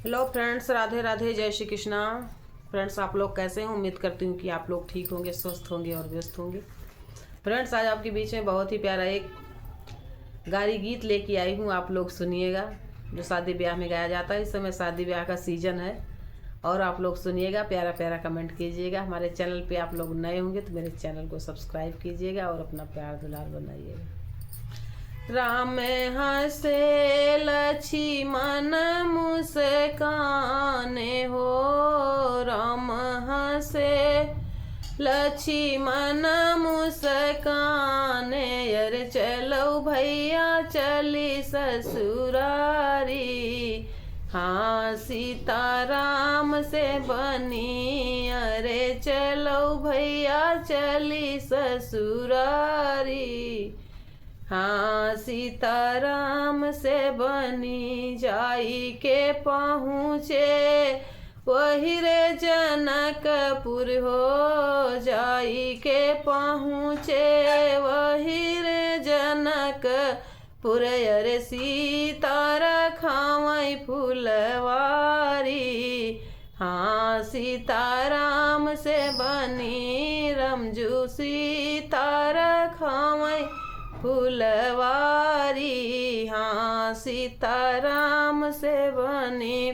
Hello friends, Radhe Radhe, जय Shri Krishna. Friends, आप लोग कैसे हैं? उम्मीद करती हूँ कि आप लोग ठीक होंगे, स्वस्थ होंगे और व्यस्त होंगे। फ्रेंड्स, आज आपके बीच में बहुत ही प्यारा एक गारी गीत लेके आई हूँ। आप लोग सुनिएगा, जो शादी ब्याह में गाया जाता है। इस समय शादी ब्याह का सीजन है और आप लोग सुनिएगा, प्यारा प्यारा कमेंट कीजिएगा। हमारे चैनल पे आप लोग नए होंगे तो मेरे चैनल को सब्सक्राइब कीजिएगा और अपना प्यार दुलार बनाइएगा। राम हंसे लक्ष्मण मुस्काने हो, राम हंसे लक्ष्मण मुस्काने। यार चलो भैया चली ससुरारी, हाँ सीताराम से बनी। अरे चलो भैया चली ससुरारी, हाँ सीताराम से बनी। जाई के पहुँचे वही रे जनकपुर हो, जाई के पहुँचे वही रे जनकपुर। अरे सीता रखावई फुलवारी, हाँ सीताराम से बनी। रमजू सीता रखावई फुलवारी, हाँ सीताराम से बनी।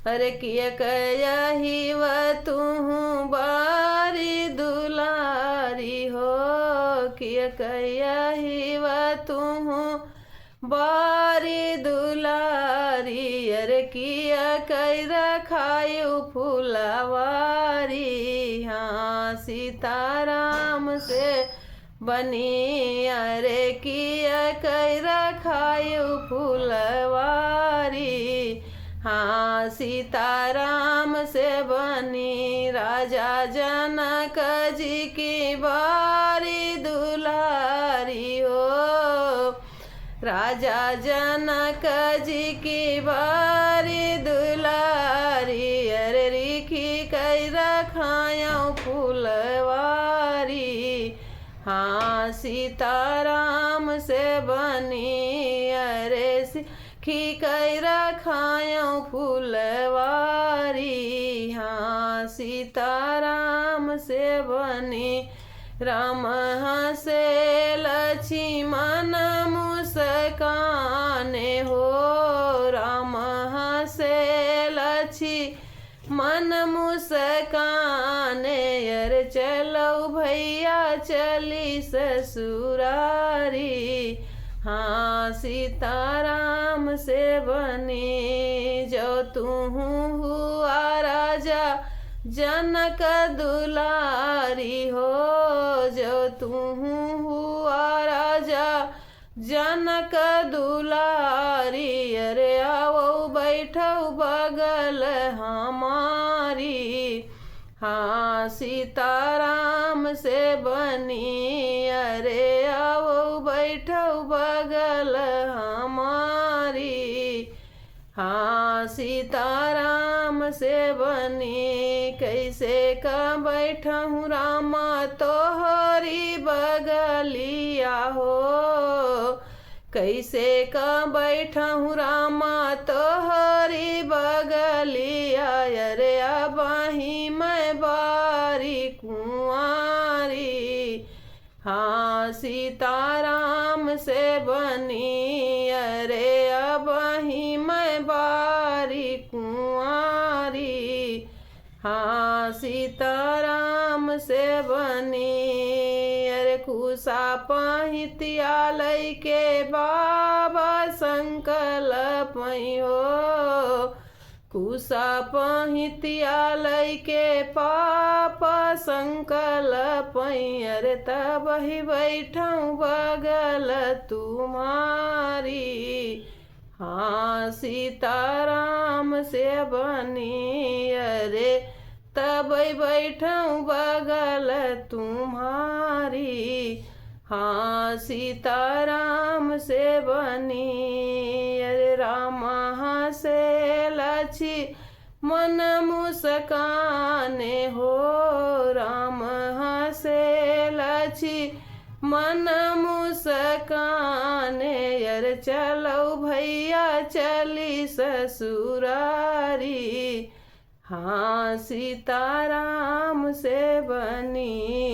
अरे किया कही व तू बारी दुलारी हो, किया कही व तू बारी दुलारी। अरे किया कई रखायु फुलवारी, हाँ सीताराम से बनी। अरे किया कई रखायु फुलवारी, हाँ सीताराम से बनी। राजा जनक जी की बारी दुलारी हो, राजा जनक जी की बारी दुलारी। अरे रिखी कई रखाया फुलवारी, हाँ सीताराम से बनी। अरे खी कई रखाया फुलवारी, हाँ सीताराम से बनी। राम हंसे लक्ष्मण मुस्काने हो, राम हंसे लक्ष्मण मुस्काने। यार चलो भैया चली ससुरारी, हाँ सीताराम से बनी। जो तू हुआ राजा जनक दुलारी हो, जो तू हुआ राजा जनक दुलारी। अरे आओ बैठो बगल हमारी, हाँ सीताराम से बनी। अरे आओ बैठो बगल हमारी, हाँ सीताराम से बनी। कैसे का बैठूँ रामा तोहरी बगलिया हो, कैसे का बैठूँ रामा तोहरी बगलिया। अरे अबाही मैं बारी कुंवारी, हाँ सीताराम से बनी। अरे अबाही मैं बारी कुंवारी, हाँ सीताराम से बनी। अरे कुसा पहितिया लैके बाबा संकल्प हो, कुसा पहितिया लैके पापा संकल्प। अरे तब ही बैठूँ बगल तुम्हारी, हाँ सीताराम से बनी। अरे तब बैठूँ बगल तुम्हारी, हाँ सीताराम से बनी। अरे राम हंसे लक्ष्मण मुस्काने हो, राम हंसे लक्ष्मण मन मुस्काने यार चलो भैया चली ससुरारी। हाँ सीताराम से बनी